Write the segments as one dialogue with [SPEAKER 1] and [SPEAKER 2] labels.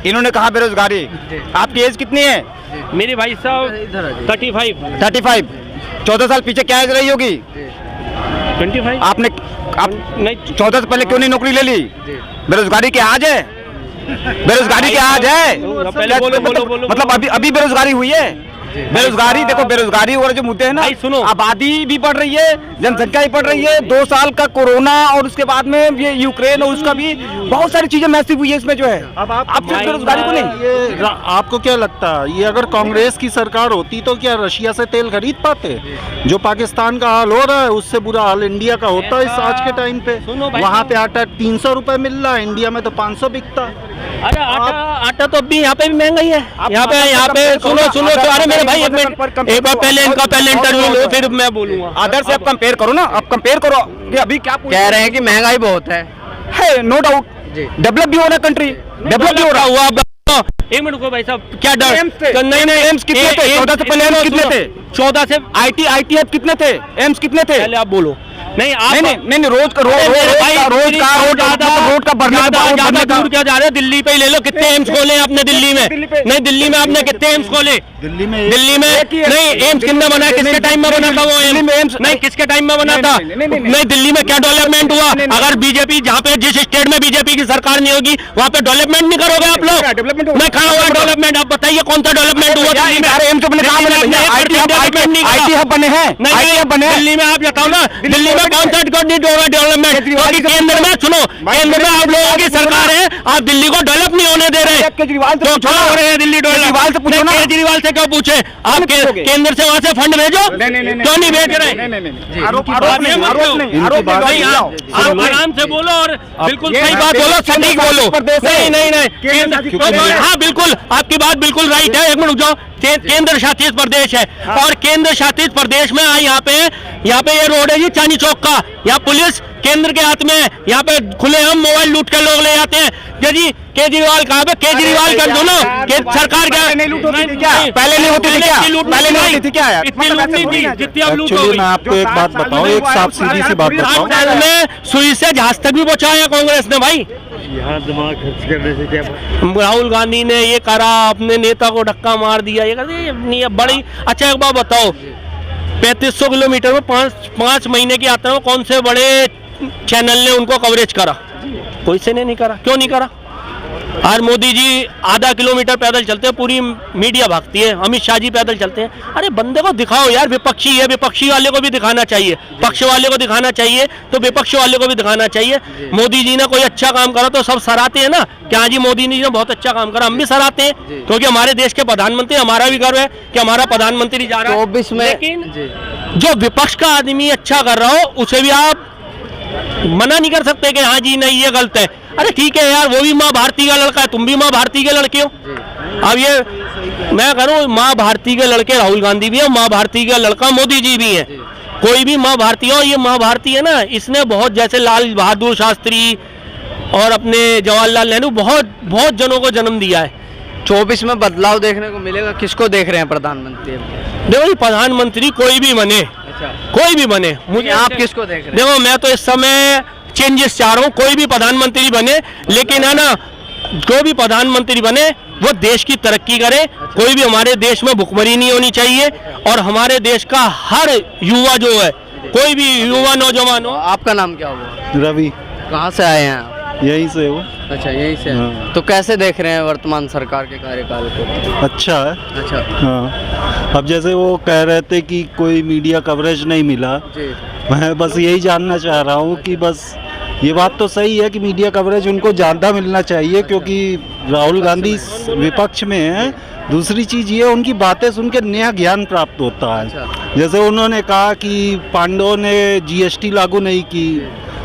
[SPEAKER 1] इन्होंने कहा बेरोजगारी। आपकी एज कितनी है?
[SPEAKER 2] मेरी भाई साहब
[SPEAKER 1] 35। 14 साल पीछे क्या एज रही होगी?
[SPEAKER 2] 25।
[SPEAKER 1] आप नहीं 14 से पहले क्यों नहीं नौकरी ले ली? बेरोजगारी क्या आज है? बेरोजगारी क्या आज है?
[SPEAKER 2] पहले बोलो।
[SPEAKER 1] मतलब अभी बेरोजगारी हुई है? बेरोजगारी देखो, बेरोजगारी और जो मुद्दे हैं ना,
[SPEAKER 2] सुनो,
[SPEAKER 1] आबादी भी बढ़ रही है, जनसंख्या भी बढ़ रही है, 2 साल का कोरोना और उसके बाद में ये यूक्रेन और उसका भी बहुत सारी चीजें मैसिव हुई है इसमें जो है।
[SPEAKER 3] अब आप
[SPEAKER 1] सिर्फ बेरोजगारी को नहीं,
[SPEAKER 3] ये आपको क्या लगता है, ये अगर कांग्रेस की सरकार होती तो क्या रशिया से तेल खरीद पाते? जो पाकिस्तान का हाल हो रहा है उससे बुरा हाल इंडिया का होता है इस आज के टाइम पे। वहाँ पे आटा 300 रुपए मिल रहा है, इंडिया में तो 500 बिकता।
[SPEAKER 2] अरे आटा तो अभी यहाँ पे भी महंगा ही है। यहाँ पे सुनो अरे मेरे भाई एक बार पहले इंटरव्यू लो फिर मैं बोलूंगा।
[SPEAKER 1] अदर से आप कंपेयर करो ना, आप कंपेयर करो कि अभी क्या
[SPEAKER 4] कह रहे हैं कि महंगाई बहुत है,
[SPEAKER 1] नो डाउट। डेवलप भी हो रहा कंट्री, डेवलप भी हो रहा हुआ।
[SPEAKER 2] एक मिनट को भाई साहब, क्या डर?
[SPEAKER 1] नहीं एम्स कितने थे? 14 से पहले एम्स कितने थे?
[SPEAKER 2] 14 से
[SPEAKER 1] IT हब कितने थे? एम्स कितने थे?
[SPEAKER 2] पहले आप बोलो। नहीं
[SPEAKER 1] रोड का बढ़ने
[SPEAKER 2] ज्यादा दूर क्या जा रहे हैं? दिल्ली पे ही ले लो, कितने एम्स खोले आपने दिल्ली में? नहीं दिल्ली में आपने कितने एम्स खोले? दिल्ली में नहीं एम्स कितना बना है? किसके टाइम में बना था वो एम्स? नहीं किसके टाइम में बना था? नहीं दिल्ली में क्या डेवलपमेंट हुआ? अगर बीजेपी जहाँ पे जिस स्टेट में बीजेपी की सरकार नहीं होगी वहाँ पे डेवलपमेंट नहीं करोगे आप लोग? मैं कहा हुआ डेवलपमेंट, आप बताइए कौन सा डेवलपमेंट हुआ दिल्ली में?
[SPEAKER 1] IT हब बने हैं,
[SPEAKER 2] दिल्ली में आप बताओ ना, दिल्ली में कौन सा डेवलपमेंट? केंद्र में सुनो, केंद्र में आप लोगों की सरकार है, आप दिल्ली को डेवलप नहीं होने दे रहे।
[SPEAKER 1] केजरीवाल से
[SPEAKER 2] क्यों हो रहे हैं दिल्ली डेवलप? केजरीवाल से क्यों पूछे? आप केंद्र से वहाँ से फंड भेजो, क्यों नहीं भेज रहे? आप आराम से बोलो और बिल्कुल सही बात बोलो, सटीक बोलो। नहीं हाँ बिल्कुल, आपकी बात बिल्कुल राइट है। एक मिनट रुक जाओ, केंद्र शासित प्रदेश है और केंद्र शासित प्रदेश में यहाँ पे ये रोड है जी चांदनी चौक का, यहाँ पुलिस केंद्र के हाथ में है, यहाँ पे खुलेआम मोबाइल लूट के लोग ले जाते हैं। जी केजरीवाल कहाँ पे? केजरीवाल कर दो ना, सरकार क्या
[SPEAKER 1] पहले नहीं होती थी क्या? पहले नहीं होती थी क्या?
[SPEAKER 2] इतनी लूट नहीं थी जितनी अब लूट हो
[SPEAKER 3] एक्चुअली
[SPEAKER 2] गई।
[SPEAKER 3] मैं आपको एक बात बताऊं, एक साफ सीधी सी बात बताऊं,
[SPEAKER 2] में सुई से जहाज तक भी पहुंचाया कांग्रेस ने भाई।
[SPEAKER 4] यहाँ दिमाग खर्च करने से क्या?
[SPEAKER 2] राहुल गांधी ने ये करा, अपने नेता को धक्का मार दिया, ये कर बड़ी। अच्छा एक बात बताओ, 3500 किलोमीटर में 5 महीने की यात्रा में कौन से बड़े चैनल ने उनको कवरेज करा? कोई से ने नहीं करा। क्यों नहीं करा? और मोदी जी आधा किलोमीटर पैदल चलते हैं, पूरी मीडिया भागती है। अमित शाह जी पैदल चलते हैं। अरे बंदे को दिखाओ यार, विपक्षी है, विपक्षी वाले को भी दिखाना चाहिए, पक्ष वाले को दिखाना चाहिए तो विपक्ष वाले को भी दिखाना चाहिए। मोदी जी ने कोई अच्छा काम करा तो सब सराहते हैं ना कि हाँ जी मोदी जी ने बहुत अच्छा काम करा, हम भी सराहते हैं क्योंकि हमारे देश के प्रधानमंत्री, हमारा भी गर्व है कि हमारा प्रधानमंत्री जा रहा है
[SPEAKER 4] 24 में।
[SPEAKER 2] लेकिन जो विपक्ष का आदमी अच्छा कर रहा हो उसे भी आप मना नहीं कर सकते कि हाँ जी नहीं ये गलत है। अरे ठीक है यार, वो भी माँ भारती का लड़का है, तुम भी माँ भारती के लड़के हो। अब ये मैं करूँ, माँ भारती के लड़के राहुल गांधी भी है, माँ भारती का लड़का मोदी जी भी है। कोई भी माँ भारती हो, ये माँ भारती है ना, इसने बहुत, जैसे लाल बहादुर शास्त्री और अपने जवाहरलाल नेहरू बहुत जनों को जन्म दिया है।
[SPEAKER 4] 24 में बदलाव देखने को मिलेगा। किसको देख रहे हैं प्रधानमंत्री?
[SPEAKER 2] देखो प्रधानमंत्री कोई भी बने, कोई भी बने, मुझे
[SPEAKER 4] आप किसको देख रहे हैं?
[SPEAKER 2] देखो मैं तो इस समय चेंजेस चाह रहा हूँ, कोई भी प्रधानमंत्री बने, लेकिन है ना कोई भी प्रधानमंत्री बने वो देश की तरक्की करे। कोई भी हमारे देश में भुखमरी नहीं होनी चाहिए और हमारे देश का हर युवा जो है, कोई भी युवा नौजवान हो।
[SPEAKER 4] आपका नाम क्या हुआ?
[SPEAKER 3] रवि।
[SPEAKER 4] कहाँ से आए हैं आप?
[SPEAKER 3] यहीं से हो।
[SPEAKER 4] अच्छा यहीं से।
[SPEAKER 3] हाँ।
[SPEAKER 4] तो कैसे देख रहे हैं वर्तमान सरकार के कार्यकाल को?
[SPEAKER 3] अच्छा है।
[SPEAKER 4] अच्छा
[SPEAKER 3] हाँ, अब जैसे वो कह रहे थे कि कोई मीडिया कवरेज नहीं मिला, मैं बस यही जानना चाह रहा हूँ कि बस ये बात तो सही है कि मीडिया कवरेज उनको ज़्यादा मिलना चाहिए क्योंकि राहुल गांधी विपक्ष में है। दूसरी चीज़ ये, उनकी बातें सुन के नया ज्ञान प्राप्त होता है। जैसे उन्होंने कहा कि पांडवों ने GST लागू नहीं की।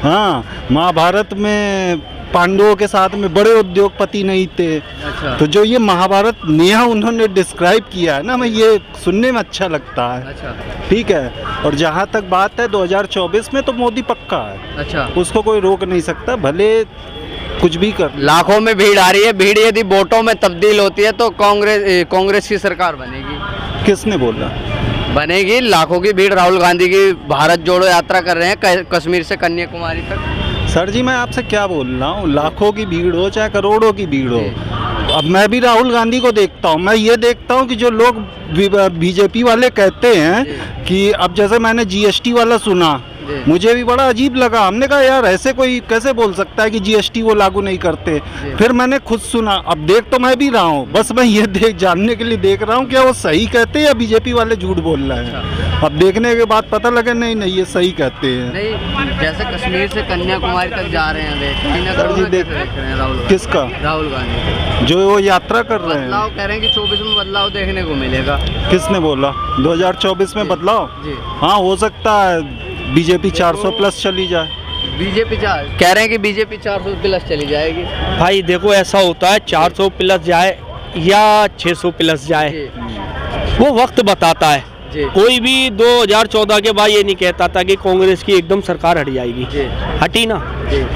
[SPEAKER 3] हाँ, महाभारत में पांडवों के साथ में बड़े उद्योगपति नहीं थे।
[SPEAKER 4] अच्छा।
[SPEAKER 3] तो जो ये महाभारत नया उन्होंने डिस्क्राइब किया है ना, मैं ये सुनने में अच्छा लगता है।
[SPEAKER 4] अच्छा
[SPEAKER 3] ठीक है। और जहाँ तक बात है 2024 में तो मोदी पक्का है।
[SPEAKER 4] अच्छा,
[SPEAKER 3] उसको कोई रोक नहीं सकता, भले कुछ भी कर।
[SPEAKER 4] लाखों में भीड़ आ रही है, भीड़ यदि वोटों में तब्दील होती है तो कांग्रेस की सरकार बनेगी।
[SPEAKER 3] किसने बोला?
[SPEAKER 4] बनेगी। लाखों की भीड़ राहुल गांधी की भारत जोड़ो यात्रा कर रहे हैं कश्मीर से कन्याकुमारी तक।
[SPEAKER 3] सर जी मैं आपसे क्या बोल रहा हूँ, लाखों की भीड़ हो चाहे करोड़ों की भीड़ हो, अब मैं भी राहुल गांधी को देखता हूँ। मैं ये देखता हूँ कि जो लोग बीजेपी वाले कहते हैं कि अब जैसे मैंने जीएसटी वाला सुना, मुझे भी बड़ा अजीब लगा। हमने कहा यार ऐसे कोई कैसे बोल सकता है कि जीएसटी वो लागू नहीं करते। फिर मैंने खुद सुना, अब देख तो मैं भी रहा हूँ, बस मैं ये जानने के लिए देख रहा हूँ क्या वो सही कहते हैं या बीजेपी वाले झूठ बोल रहे हैं। अब देखने के बाद पता लगे नहीं ये सही कहते हैं।
[SPEAKER 4] नहीं, जैसे कश्मीर से कन्याकुमारी तक जा रहे हैं, देख रहे हैं राहुल,
[SPEAKER 3] किसका?
[SPEAKER 4] राहुल गांधी
[SPEAKER 3] जो वो यात्रा कर रहे हैं।
[SPEAKER 4] बदलाव कह रहे हैं कि 24 में बदलाव देखने को मिलेगा।
[SPEAKER 3] किसने बोला 2024 में बदलाव? हाँ हो सकता है, बीजेपी 400 प्लस चली जाए।
[SPEAKER 4] बीजेपी कह रहे हैं कि बीजेपी 400 प्लस चली जाएगी।
[SPEAKER 2] भाई देखो ऐसा होता है, 400 प्लस जाए या 600 प्लस जाए वो वक्त बताता है। कोई भी 2014 के बाद ये नहीं कहता था कि कांग्रेस की एकदम सरकार हट जाएगी, हटी ना।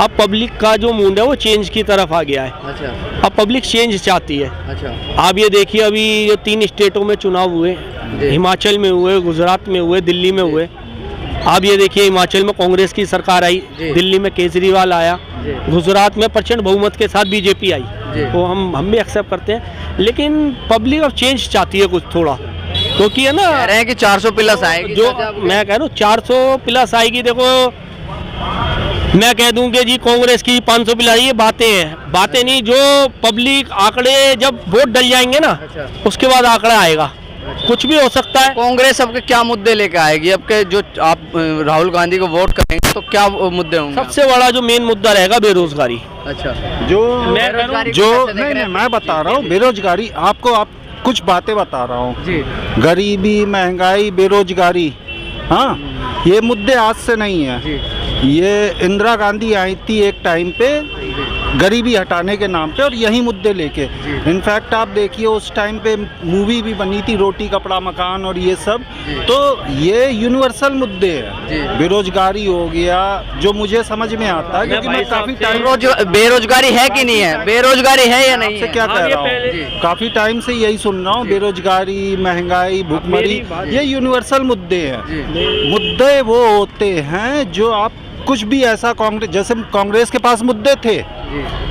[SPEAKER 2] अब पब्लिक का जो मूड है वो चेंज की तरफ आ गया है।
[SPEAKER 4] अच्छा।
[SPEAKER 2] अब पब्लिक चेंज चाहती है।
[SPEAKER 4] अच्छा।
[SPEAKER 2] आप ये देखिए अभी जो 3 स्टेटों में चुनाव हुए, हिमाचल में हुए, गुजरात में हुए, दिल्ली में हुए। आप ये देखिए हिमाचल में कांग्रेस की सरकार आई, दिल्ली में केजरीवाल आया, गुजरात में प्रचंड बहुमत के साथ बीजेपी आई। तो हम भी एक्सेप्ट करते हैं, लेकिन पब्लिक अब चेंज चाहती है कुछ थोड़ा, क्योंकि है ना
[SPEAKER 4] कह रहे हैं कि 400 प्लस आएगी।
[SPEAKER 2] जो मैं कह रहा हूँ 400 प्लस आएगी। देखो मैं कह दूं कि जी कांग्रेस की 500 प्लस, ये बातें नहीं, जो पब्लिक आंकड़े जब वोट डल जाएंगे ना उसके बाद आंकड़ा आएगा। कुछ भी हो सकता है।
[SPEAKER 4] कांग्रेस आपके क्या मुद्दे लेके आएगी? आपके जो आप राहुल गांधी को वोट करेंगे तो क्या मुद्दे होंगे?
[SPEAKER 2] सबसे बड़ा जो मेन मुद्दा रहेगा बेरोजगारी।
[SPEAKER 4] अच्छा।
[SPEAKER 3] जो
[SPEAKER 4] बेरोजगारी
[SPEAKER 3] नहीं मैं बता रहा हूँ बेरोजगारी, आपको कुछ बातें बता रहा हूँ। गरीबी, महंगाई, बेरोजगारी, हाँ ये मुद्दे आज से नहीं है। ये इंदिरा गांधी आई थी एक टाइम पे गरीबी हटाने के नाम पे और यही मुद्दे लेके। इनफैक्ट आप देखिए उस टाइम पे मूवी भी बनी थी रोटी कपड़ा मकान और ये सब, तो ये यूनिवर्सल मुद्दे हैं। बेरोजगारी हो गया जो मुझे समझ में आता है, क्योंकि मैं काफी टाइम
[SPEAKER 4] बेरोजगारी है कि नहीं है, बेरोजगारी है या नहीं
[SPEAKER 3] से क्या कह रहा हूँ, काफी टाइम से यही सुन रहा हूँ। बेरोजगारी, महंगाई, भुखमरी, ये यूनिवर्सल मुद्दे हैं। मुद्दे वो होते हैं जो आप कुछ भी ऐसा जैसे कांग्रेस के पास मुद्दे थे,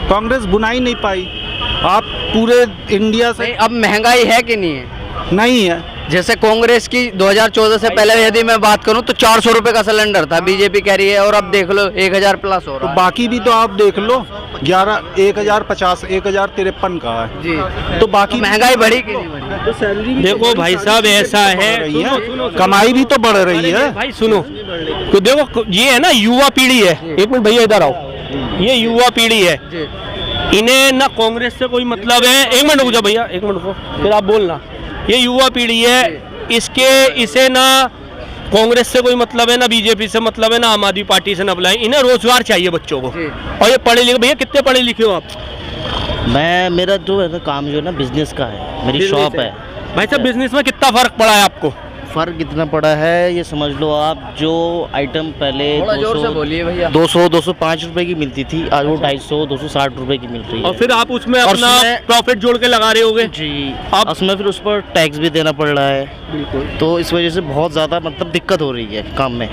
[SPEAKER 3] कांग्रेस बुनाई नहीं पाई। आप पूरे इंडिया से
[SPEAKER 4] अब महंगाई है कि नहीं है?
[SPEAKER 3] नहीं है।
[SPEAKER 4] जैसे कांग्रेस की 2014 से पहले यदि मैं बात करूं तो 400 रुपए का सिलेंडर था, बीजेपी कह रही है, और अब देख लो 1000 प्लस हो रहा है।
[SPEAKER 3] बाकी भी तो आप देख लो 1050 1053 का है जी। तो बाकी
[SPEAKER 4] महंगाई बढ़ी कि नहीं बढ़ी?
[SPEAKER 3] तो सैलरी
[SPEAKER 2] देखो भाई साहब ऐसा है,
[SPEAKER 3] कमाई भी तो बढ़ रही है
[SPEAKER 2] भाई। सुनो तो देखो ये है ना युवा पीढ़ी है। एक मिनट भैया इधर आओ, ये युवा पीढ़ी है, इन्हें ना कांग्रेस से कोई मतलब है। एक मिनट रुको भैया, एक मिनट रुको, फिर आप बोलना। ये युवा पीढ़ी है, इसे ना कांग्रेस से कोई मतलब है, ना बीजेपी से मतलब है, ना आम आदमी पार्टी से मतलब है। इन्हें रोजगार चाहिए बच्चों को, और ये पढ़े लिखे। भैया कितने पढ़े लिखे हो आप?
[SPEAKER 5] मेरा जो है ना काम जो है ना बिजनेस का है, मेरी शॉप है।
[SPEAKER 2] भाई साहब बिजनेस में कितना फर्क पड़ा है आपको?
[SPEAKER 5] फ़र्क कितना पड़ा है ये समझ लो आप, जो आइटम पहले 205 रुपए की मिलती थी, आज वो 250 260 रुपए की मिल रही है।
[SPEAKER 2] और फिर आप उसमें अपना प्रॉफिट जोड़ के लगा रहे होगे
[SPEAKER 5] जी। अब उसमें फिर उस पर टैक्स भी देना पड़ रहा है, बिल्कुल। तो इस वजह से बहुत ज़्यादा मतलब दिक्कत हो रही है काम में।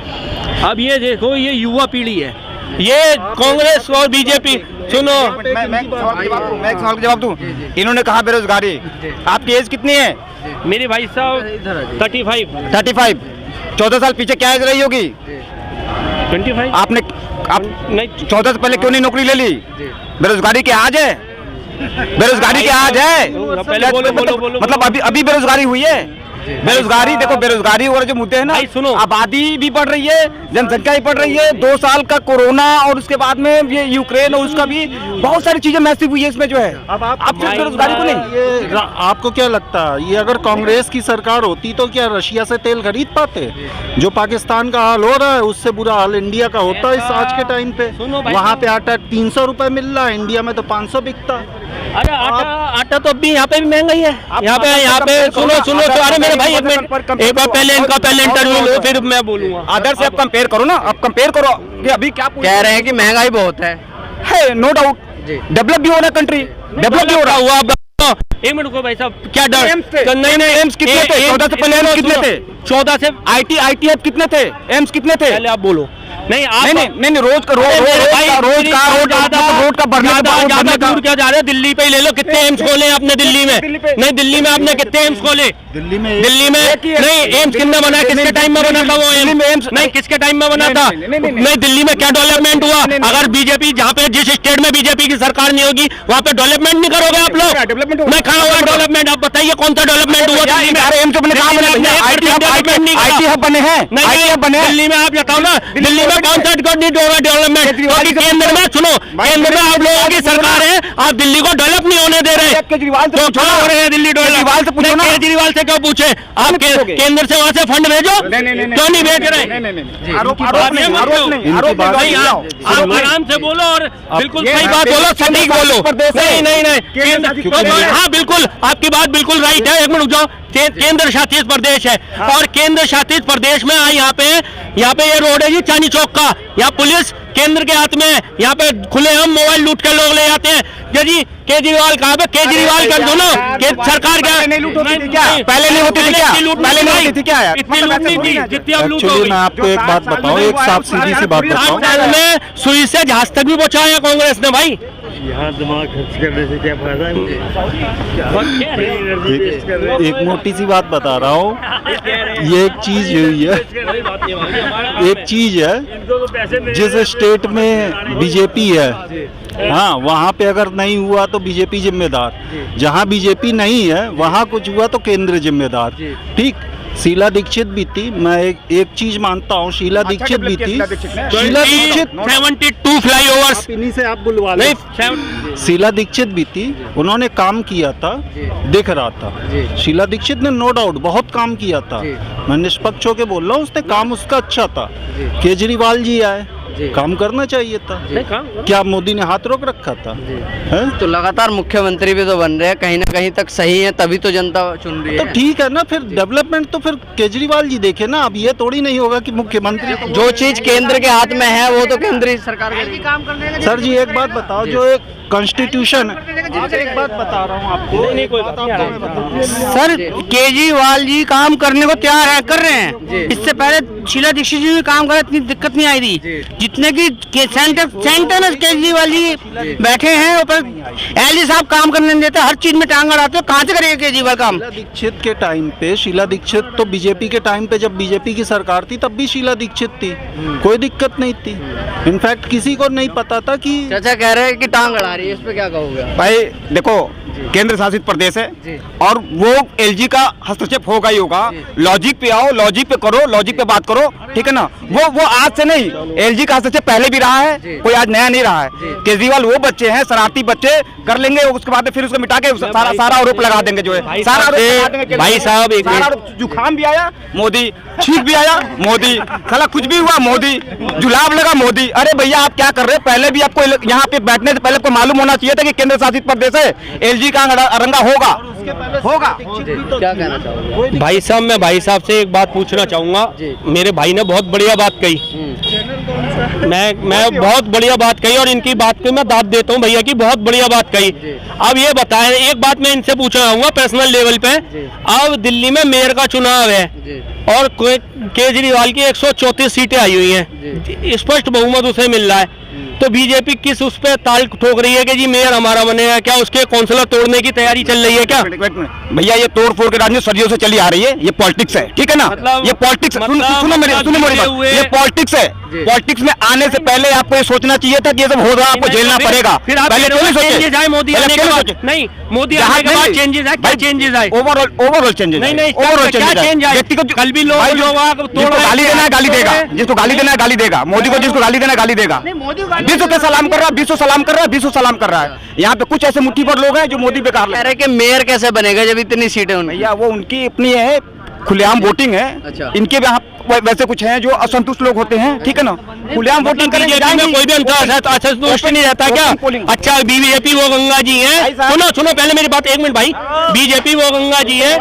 [SPEAKER 2] अब ये देखो, ये युवा पीढ़ी है, ये कांग्रेस और बीजेपी। सुनो
[SPEAKER 1] मैं एक सवाल का जवाब दूं। इन्होंने कहा बेरोजगारी, आपकी एज कितनी है?
[SPEAKER 2] मेरे भाई साहब 35।
[SPEAKER 1] 14 साल पीछे क्या एज रही होगी?
[SPEAKER 2] 25।
[SPEAKER 1] आप नहीं 14 से पहले क्यों नहीं नौकरी ले ली? बेरोजगारी क्या आज है? बेरोजगारी क्या आज है?
[SPEAKER 2] पहले बोलो।
[SPEAKER 1] मतलब अभी बेरोजगारी हुई है। बेरोजगारी देखो, बेरोजगारी और जो मुद्दे हैं ना,
[SPEAKER 2] सुनो,
[SPEAKER 1] आबादी भी बढ़ रही है, जनसंख्या भी बढ़ रही है। 2 साल का कोरोना और उसके बाद में ये यूक्रेन और उसका भी बहुत सारी चीजें मैसिव हुई है इसमें जो है।
[SPEAKER 3] अब आप
[SPEAKER 1] सिर्फ बेरोजगारी को नहीं,
[SPEAKER 3] ये आपको क्या लगता है, ये अगर कांग्रेस की सरकार होती तो क्या रशिया से तेल खरीद पाते? जो पाकिस्तान का हाल हो रहा है उससे बुरा हाल इंडिया का होता है इस आज के टाइम पे। वहाँ पे आटा 300 रुपए मिल रहा है, इंडिया में तो 500 बिकता।
[SPEAKER 2] अरे आटा तो अभी यहाँ पे भी महंगा ही है। यहाँ पे सुनो। अरे मेरे भाई एक बार पहले इनका इंटरव्यू लो, फिर मैं बोलूँगा।
[SPEAKER 1] अदर से आप कंपेयर करो ना, आप कंपेयर करो कि अभी क्या
[SPEAKER 4] कह रहे हैं कि महंगाई बहुत है,
[SPEAKER 1] नो डाउट। डेवलप भी हो रहा कंट्री, डेवलप भी हो रहा हुआ।
[SPEAKER 2] एक मिनट को भाई साहब, क्या डर?
[SPEAKER 1] नहीं एम्स कितने थे? 14 से पहले एम्स कितने थे? 14 से आईटी कितने थे? एम्स कितने थे?
[SPEAKER 2] पहले आप बोलो। नहीं आप
[SPEAKER 1] नहीं रोज का बढ़ने
[SPEAKER 2] ज्यादा दूर क्या जा रहे हैं? दिल्ली पे ही ले लो, कितने एम्स खोले आपने दिल्ली में? नहीं, दिल्ली में आपने कितने एम्स खोले?
[SPEAKER 3] दिल्ली में
[SPEAKER 2] नहीं, एम्स कितना बना? किसके टाइम में बना था वो एम्स? नहीं, किसके टाइम में बना था? नहीं, दिल्ली में क्या डेवलपमेंट हुआ? अगर बीजेपी जहाँ पे जिस स्टेट में बीजेपी की सरकार नहीं होगी वहाँ पे डेवलपमेंट नहीं करोगे आप लोग? मैं कहा हुआ डेवलपमेंट, आप बताइए कौन सा डेवलपमेंट हुआ दिल्ली में?
[SPEAKER 1] IT हब बने हैं,
[SPEAKER 2] दिल्ली में आप बताओ ना, दिल्ली में कौन सा डेवलपमेंट? क्योंकि केंद्र में सुनो, केंद्र में आप लोगों की सरकार है, आप दिल्ली को डेवलप नहीं होने दे रहे।
[SPEAKER 1] केजरीवाल
[SPEAKER 2] तो क्या हो रहे हैं दिल्ली
[SPEAKER 1] केजरीवाल से पूछो ना।
[SPEAKER 2] केजरीवाल से क्यों पूछे? आप केंद्र से वहाँ से फंड भेजो, क्यों नहीं भेज रहे?
[SPEAKER 1] आरोप
[SPEAKER 2] आप आराम से बोलो और बिल्कुल सही बात बोलो, सटीक बोलो। नहीं, हाँ बिल्कुल, आपकी बात बिल्कुल राइट है। एक मिनट रुक जाओ, केंद्र शासित प्रदेश है और केंद्र शासित प्रदेश में यहाँ पे ये रोड है जी चांदनी चौक का, यहाँ पुलिस केंद्र के हाथ में है, यहाँ पे खुलेआम मोबाइल लूट के लोग ले जाते हैं। जी केजरीवाल कहाँ पे? केजरीवाल कर दो ना, सरकार क्या
[SPEAKER 1] नहीं लूट होती थी क्या? पहले नहीं होती थी क्या? पहले नहीं होती थी क्या यार?
[SPEAKER 2] इतनी लूट नहीं थी जितनी अब लूट हो
[SPEAKER 3] एक्चुअली
[SPEAKER 2] गई।
[SPEAKER 3] मैं आपको एक बात बताऊं, एक साफ सीधी सी बात बताऊं,
[SPEAKER 2] 5 साल में सुई से जहाज तक भी पहुंचाया कांग्रेस ने भाई।
[SPEAKER 6] यहाँ दिमाग खर्च करने से क्या फायदा है?
[SPEAKER 3] एक मोटी सी बात बता रहा हूँ, ये एक चीज हुई है, एक चीज है जिस स्टेट में बीजेपी है, हाँ वहाँ पे अगर नहीं हुआ तो बीजेपी जिम्मेदार, जहाँ बीजेपी नहीं है वहाँ कुछ हुआ तो केंद्र जिम्मेदार। ठीक, शीला दीक्षित भी थी, मैं एक चीज मानता हूँ, शीला दीक्षित भी थी। शीला दीक्षित
[SPEAKER 2] 72 फ्लाईओवर्स
[SPEAKER 3] इन्हीं से आप बुलवा लो।
[SPEAKER 2] नहीं,
[SPEAKER 3] शीला दीक्षित भी थी, उन्होंने काम किया था, दिख रहा था। शीला दीक्षित ने नो डाउट बहुत काम किया था, मैं निष्पक्ष होकर बोल रहा हूँ, उसने काम उसका अच्छा था। केजरीवाल जी आए, काम करना चाहिए था, क्या मोदी ने हाथ रोक रखा था? है?
[SPEAKER 4] तो लगातार मुख्यमंत्री भी तो बन रहे हैं, कहीं ना कहीं तक सही है, तभी तो जनता चुन रही
[SPEAKER 3] तो
[SPEAKER 4] है।
[SPEAKER 3] ठीक है ना, फिर डेवलपमेंट तो फिर केजरीवाल जी देखे ना। अब ये थोड़ी नहीं होगा कि मुख्यमंत्री
[SPEAKER 4] जो चीज केंद्र के हाथ में है वो तो केंद्रीय सरकार करेगी।
[SPEAKER 3] सर जी एक बात बताओ, जो एक कॉन्स्टिट्यूशन, एक बात बता रहा हूँ आपको,
[SPEAKER 7] सर केजरीवाल जी काम करने को तैयार है, कर रहे हैं। इससे पहले शीला दीक्षित जी भी काम कर, इतनी दिक्कत नहीं आई थी जितने की सेंटर में केजरीवाल जी बैठे हैं ऊपर। एलजी साहब काम करने नहीं देते, हर चीज में टांग अड़ाते हो, कहाँ से करेंगे केजरीवाल काम?
[SPEAKER 3] शीला दीक्षित के टाइम पे, शीला दीक्षित तो बीजेपी के टाइम पे, जब बीजेपी की सरकार थी तब भी शीला दीक्षित थी, कोई दिक्कत नहीं थी। इनफैक्ट किसी को नहीं पता था कि
[SPEAKER 4] चाचा कह रहे हैं कि टांग अड़ा रही है, इस पे क्या कहोगे?
[SPEAKER 1] भाई देखो, केंद्र शासित प्रदेश है और वो एलजी का हस्तक्षेप होगा ही होगा। लॉजिक पे आओ, लॉजिक पे करो, लॉजिक पे बात करो, ठीक है ना। वो आज से नहीं, एलजी का हस्तक्षेप पहले भी रहा है, कोई आज नया नहीं रहा है। केजरीवाल वो बच्चे हैं, शरारती बच्चे कर लेंगे, उसके बाद फिर उसको मिटा के सारा आरोप लगा देंगे, जो है सारा आरोप लगा देंगे।
[SPEAKER 2] भाई साहब एक
[SPEAKER 1] जुकाम भी आया मोदी, छींक भी आया मोदी, साला कुछ भी हुआ मोदी, जुलाब लगा मोदी। अरे भैया आप क्या कर रहे हैं? पहले भी आपको यहाँ पे बैठने से पहले आपको मालूम होना चाहिए था कि केंद्र शासित प्रदेश है, एलजी का अरंगा होगा।
[SPEAKER 4] क्या कहना चाहोगे?
[SPEAKER 2] भाई साहब, मैं भाई साहब से एक बात पूछना चाहूंगा। मेरे भाई ने बहुत बढ़िया बात कही, मैं बहुत बढ़िया बात कही और इनकी बात को मैं दाद देता हूँ भैया की, बहुत बढ़िया बात कही। अब ये बताएं, एक बात मैं इनसे पूछना चाहूंगा पर्सनल लेवल पे। अब दिल्ली में मेयर का चुनाव है और केजरीवाल की 134 सीटें आई हुई हैं, स्पष्ट बहुमत उसे मिल रहा है, तो बीजेपी किस उस पे ताल ठोक रही है कि जी मेयर हमारा बनेगा? क्या उसके काउंसलर तोड़ने की तैयारी चल रही है क्या?
[SPEAKER 1] भैया ये तोड़ फोड़ के राजनीति सदियों से चली आ रही है, ये पॉलिटिक्स है, ठीक है ना। ये पॉलिटिक्स, सुनो मेरी बात, ये पॉलिटिक्स है। पॉलिटिक्स में आने से पहले आपको ये सोचना चाहिए था कि ये सब हो रहा है, आपको झेलना पड़ेगा।
[SPEAKER 2] फिर आप
[SPEAKER 1] पहले क्यों नहीं सोचे?
[SPEAKER 2] मोदी आने के बाद नहीं, मोदी आने के बाद चेंजेस आए, क्या चेंजेस आए?
[SPEAKER 1] ओवरऑल चेंजेस,
[SPEAKER 2] नहीं
[SPEAKER 1] ओवरऑल
[SPEAKER 2] क्या चेंज आए?
[SPEAKER 1] व्यक्तिगत
[SPEAKER 2] कल भी लोग
[SPEAKER 1] जिसको गाली देना है गाली देगा, जिसको गाली देना है गाली देगा, मोदी को जिसको गाली देना है गाली देगा। विश्व के सलाम कर रहा है, विश्व सलाम कर रहा है, विश्व सलाम कर रहा है। यहाँ पे कुछ ऐसे मुट्ठी पर लोग हैं जो मोदी बेकार
[SPEAKER 4] कह रहे हैं कि मेयर कैसे बनेगा जब इतनी सीटें उनकी?
[SPEAKER 1] भैया वो उनकी अपनी है, खुलेआम वोटिंग है।
[SPEAKER 4] अच्छा।
[SPEAKER 1] इनके यहाँ वैसे कुछ हैं जो असंतुष्ट लोग होते हैं, ठीक है ना, खुलेआम वोटिंग करेंगे,
[SPEAKER 2] बीजेपी में कोई भी असंतुष्ट नहीं रहता क्या? अच्छा बीजेपी वो गंगा जी हैं, सुनो पहले मेरी बात, एक मिनट भाई, बीजेपी वो गंगा जी है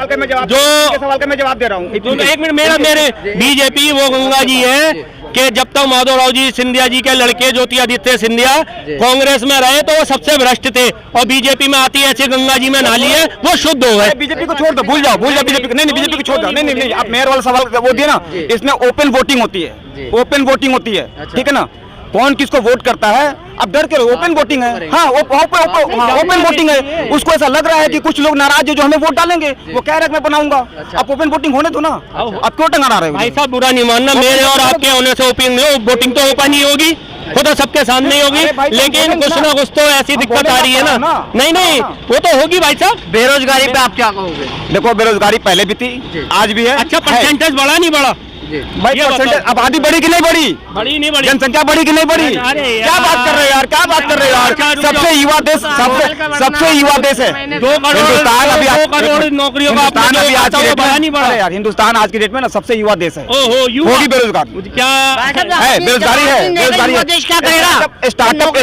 [SPEAKER 2] जो
[SPEAKER 1] सवाल का मैं जवाब दे रहा हूँ,
[SPEAKER 2] एक मिनट मेरे बीजेपी वो गंगा जी है कि जब तक माधवराव जी सिंधिया जी के लड़के ज्योतिरादित्य सिंधिया कांग्रेस में रहे तो वो सबसे भ्रष्ट थे, और बीजेपी में आती है ऐसे गंगा जी में नाली है, वो शुद्ध हो गए।
[SPEAKER 1] बीजेपी को छोड़ दो, भूल जाओ बीजेपी को, नहीं बीजेपी को छोड़ दो, नहीं आप मेयर वाला सवाल वो दिए ना, इसमें ओपन वोटिंग होती
[SPEAKER 4] जी।
[SPEAKER 1] है, ओपन वोटिंग होती है,
[SPEAKER 4] अच्छा।
[SPEAKER 1] ठीक है ना। कौन किसको वोट करता है अब डर के ओपन वोटिंग है, हाँ ओपन वोटिंग है। उसको ऐसा लग रहा है कि कुछ लोग नाराज है जो हमें वोट डालेंगे, वो कह रहे हैं मैं बनाऊंगा।
[SPEAKER 4] अच्छा।
[SPEAKER 1] अब ओपन वोटिंग होने दो ना, अब क्यों टंगा रहे
[SPEAKER 2] भाई
[SPEAKER 1] हो?
[SPEAKER 2] साहब बुरा नहीं मानना, मेरे और आपके होने से वोटिंग तो ओपन ही होगी, वो तो सबके सामने ही होगी,
[SPEAKER 1] अरे भाई,
[SPEAKER 2] लेकिन
[SPEAKER 1] बोलेंगे
[SPEAKER 2] कुछ
[SPEAKER 1] ना।
[SPEAKER 2] ना कुछ तो ऐसी
[SPEAKER 1] हम
[SPEAKER 2] दिक्कत आ रही है
[SPEAKER 1] बोलेंगे
[SPEAKER 2] ना।
[SPEAKER 1] ना।
[SPEAKER 2] नहीं नहीं, वो तो होगी भाई साहब।
[SPEAKER 4] बेरोजगारी पे आप क्या कहोगे?
[SPEAKER 1] देखो बेरोजगारी पहले भी थी,
[SPEAKER 4] जी।
[SPEAKER 1] आज भी है।
[SPEAKER 2] अच्छा परसेंटेज बढ़ा नहीं बढ़ा?
[SPEAKER 4] जी।
[SPEAKER 1] भाई
[SPEAKER 2] ये
[SPEAKER 1] परसेंटेज
[SPEAKER 2] बताओ।
[SPEAKER 1] आबादी बढ़ी कि नहीं बढ़ी?
[SPEAKER 2] बढ़ी नहीं बढ़ी?
[SPEAKER 1] जनसंख्या बढ़ी कि नहीं बढ़ी?
[SPEAKER 2] अरे
[SPEAKER 1] क्या
[SPEAKER 2] यार।
[SPEAKER 1] बात कर रहे हो यार, क्या बात कर रहे हो
[SPEAKER 2] अच्छा,
[SPEAKER 1] यार?
[SPEAKER 2] रुक जाओ।
[SPEAKER 1] सबसे युवा देश, सबसे युवा देश है
[SPEAKER 2] 2 करोड़
[SPEAKER 1] हिंदुस्तान। अभी
[SPEAKER 2] 2 करोड़ नौकरियों का आपने
[SPEAKER 1] हिंदुस्तान
[SPEAKER 2] जो
[SPEAKER 1] अभी आज
[SPEAKER 2] बताया,
[SPEAKER 1] की
[SPEAKER 2] वो
[SPEAKER 1] डेट
[SPEAKER 2] बढ़ा नहीं
[SPEAKER 1] में,
[SPEAKER 2] बढ़ा?
[SPEAKER 1] अरे यार हिंदुस्तान आज की डेट में ना सबसे युवा देश है,
[SPEAKER 2] ओहो
[SPEAKER 1] होगी बेरोजगारी।
[SPEAKER 2] क्या
[SPEAKER 1] है, बेरोजगारी है, बेरोजगारी है।
[SPEAKER 7] देश क्या करेगा?
[SPEAKER 1] स्टार्टअप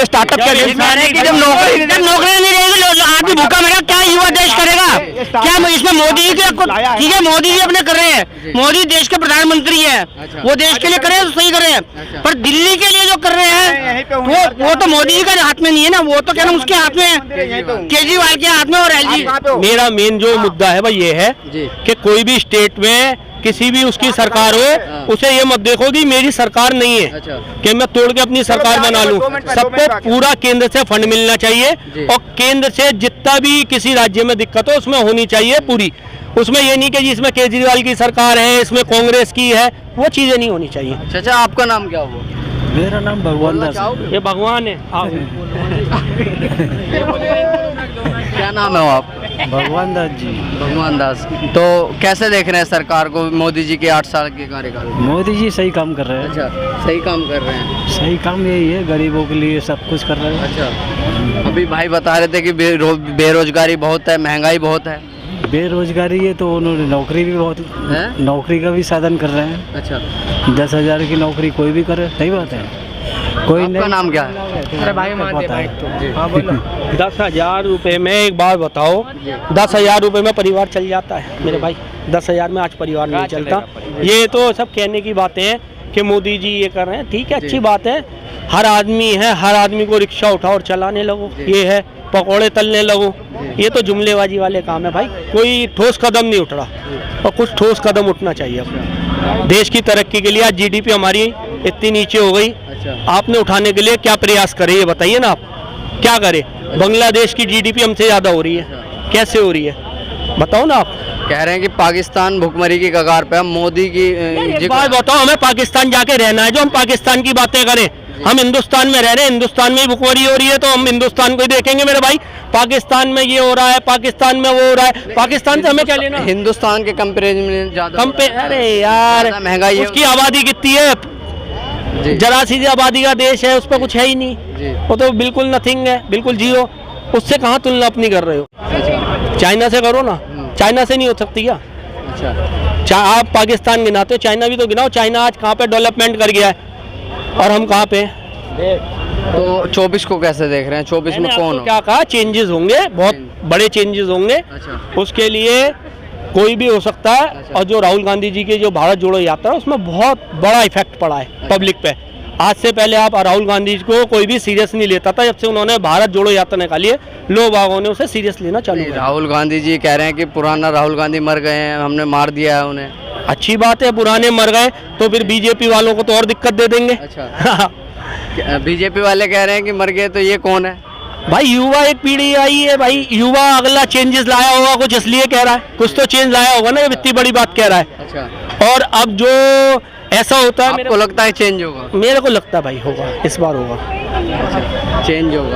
[SPEAKER 1] स्टार्टअप
[SPEAKER 2] क्या
[SPEAKER 1] के
[SPEAKER 2] ये
[SPEAKER 1] लिए
[SPEAKER 2] कह रहे हैं कि
[SPEAKER 1] जब नौकरी
[SPEAKER 7] जब नौकरी नहीं रहेगी, आदमी भूखा मरेगा, क्या युवा देश करेगा? क्या इसमें मोदी जी के ठीक है, मोदी जी अपने कर रहे हैं, मोदी देश के प्रधानमंत्री है,
[SPEAKER 4] अच्छा।
[SPEAKER 7] वो देश के लिए करे तो सही करे,
[SPEAKER 4] अच्छा।
[SPEAKER 7] पर दिल्ली के लिए जो कर रहे हैं वो तो मोदी जी के हाथ में नहीं है ना, वो तो कहना उसके हाथ में है, केजरीवाल के हाथ में और एलजी।
[SPEAKER 2] मेरा मेन जो मुद्दा है भाई ये है
[SPEAKER 4] जी।
[SPEAKER 2] कि कोई भी स्टेट में किसी भी उसकी सरकार हो, उसे ये मत देखो कि मेरी सरकार नहीं है
[SPEAKER 4] अच्छा।
[SPEAKER 2] कि मैं तोड़ के अपनी सरकार बना लूं। सबको पूरा केंद्र से फंड मिलना चाहिए
[SPEAKER 4] जी।
[SPEAKER 2] और केंद्र से जितना भी किसी राज्य में दिक्कत हो उसमें होनी चाहिए पूरी। उसमें ये नहीं कि जी इसमें केजरीवाल की सरकार है, इसमें कांग्रेस की है, वो चीजें नहीं होनी चाहिए।
[SPEAKER 4] चाचा आपका नाम क्या हुआ?
[SPEAKER 3] मेरा नाम भगवान दास है।
[SPEAKER 2] ये भगवान है। आओ।
[SPEAKER 4] क्या नाम है आप?
[SPEAKER 3] भगवान दास जी।
[SPEAKER 4] भगवान दास। तो कैसे देख रहे हैं सरकार को, मोदी जी के 8 साल के कार्यकाल में?
[SPEAKER 3] मोदी जी सही काम कर रहे हैं।
[SPEAKER 4] अच्छा, सही काम कर रहे हैं।
[SPEAKER 3] सही काम यही है, गरीबों के लिए सब कुछ कर रहे हैं।
[SPEAKER 4] अच्छा, अभी भाई बता रहे थे कि बेरोजगारी बहुत है, महंगाई बहुत है।
[SPEAKER 3] बेरोजगारी है तो उन्होंने नौकरी भी बहुत,
[SPEAKER 4] हैं?
[SPEAKER 3] नौकरी का भी साधन कर रहे हैं।
[SPEAKER 4] अच्छा,
[SPEAKER 3] 10,000 की नौकरी कोई भी करे, सही बात है। कोई
[SPEAKER 4] आपका नाम क्या है?
[SPEAKER 3] अरे भाई मान भाई हाँ बोलो।
[SPEAKER 2] 10,000 रुपए में एक बात बताओ, 10,000 रुपए में परिवार चल जाता है मेरे भाई? 10,000 में आज परिवार नहीं चलता। ये तो सब कहने की बातें हैं कि मोदी जी ये कर रहे हैं, ठीक है अच्छी बात है। हर आदमी है, हर आदमी को रिक्शा उठाओ और चलाने लगो, ये है पकौड़े तलने लगो, ये तो जुमलेबाजी वाले काम है भाई। कोई ठोस कदम नहीं उठ रहा और कुछ ठोस कदम उठना चाहिए अपने देश की तरक्की के लिए। आज जीडीपी हमारी इतनी नीचे हो गई, आपने उठाने के लिए क्या प्रयास करे ये बताइए ना। आप क्या करें? बांग्लादेश की जीडीपी हमसे ज़्यादा हो रही है, कैसे हो रही है बताओ ना आप।
[SPEAKER 4] कह रहे हैं कि पाकिस्तान भुखमरी की कगार पे है, मोदी की
[SPEAKER 2] एक बात बताओ, हमें पाकिस्तान जाके रहना है जो हम पाकिस्तान की बातें करें? हम हिंदुस्तान में रह रहे हैं, हिंदुस्तान में ही भुखमरी हो रही है तो हम हिंदुस्तान को ही देखेंगे मेरे भाई। पाकिस्तान में ये हो रहा है, पाकिस्तान में वो हो रहा है, पाकिस्तान से हमें क्या लेना?
[SPEAKER 4] हिंदुस्तान के कंपेरिजन में ज्यादा
[SPEAKER 2] अरे यार
[SPEAKER 4] ज्यादा महंगाई है।
[SPEAKER 2] उसकी आबादी कितनी है?
[SPEAKER 4] जी।
[SPEAKER 2] जरा सी आबादी का देश है, उस पर कुछ है ही नहीं,
[SPEAKER 4] जी।
[SPEAKER 2] वो तो बिल्कुल नथिंग है, बिल्कुल जीरो। उससे कहाँ तुलना अपनी कर रहे हो? चाइना से करो ना, चाइना से नहीं हो सकती क्या?
[SPEAKER 4] अच्छा,
[SPEAKER 2] आप पाकिस्तान गिनाते हो, चाइना भी तो गिनाओ। चाइना आज कहाँ पे डेवलपमेंट कर गया है और हम कहाँ पे?
[SPEAKER 4] तो 24 को कैसे देख रहे हैं? 24 में
[SPEAKER 2] मैंने
[SPEAKER 4] कौन
[SPEAKER 2] आपको
[SPEAKER 4] हो?
[SPEAKER 2] क्या कहा, चेंजेस होंगे, बहुत बड़े चेंजेस होंगे।
[SPEAKER 4] अच्छा,
[SPEAKER 2] उसके लिए कोई भी हो सकता है। और जो राहुल गांधी जी की जो भारत जोड़ो यात्रा है उसमें बहुत बड़ा इफेक्ट पड़ा है पब्लिक पे। आज से पहले आप राहुल गांधी जी को कोई भी सीरियस नहीं लेता था, जब से उन्होंने भारत जोड़ो यात्रा निकाली है लोग बागों ने उसे सीरियस लेना चालू
[SPEAKER 4] नहीं,
[SPEAKER 2] किया।
[SPEAKER 4] राहुल गांधी जी कह रहे हैं कि पुराना राहुल गांधी मर गए हैं, हमने मार दिया है उन्हें।
[SPEAKER 2] अच्छी बात है, पुराने मर गए तो फिर बीजेपी वालों को तो और दिक्कत दे देंगे।
[SPEAKER 4] अच्छा, बीजेपी वाले कह रहे हैं कि मर गए तो ये कौन है?
[SPEAKER 2] भाई युवा एक पीढ़ी आई है भाई, युवा अगला चेंजेस लाया होगा कुछ, इसलिए कह रहा है कुछ तो चेंज लाया होगा ना, इतनी बड़ी बात कह रहा है।
[SPEAKER 4] अच्छा,
[SPEAKER 2] और अब जो ऐसा होता है
[SPEAKER 4] आपको लगता है चेंज होगा?
[SPEAKER 2] मेरे को लगता है भाई होगा, इस बार होगा।
[SPEAKER 4] चेंज होगा।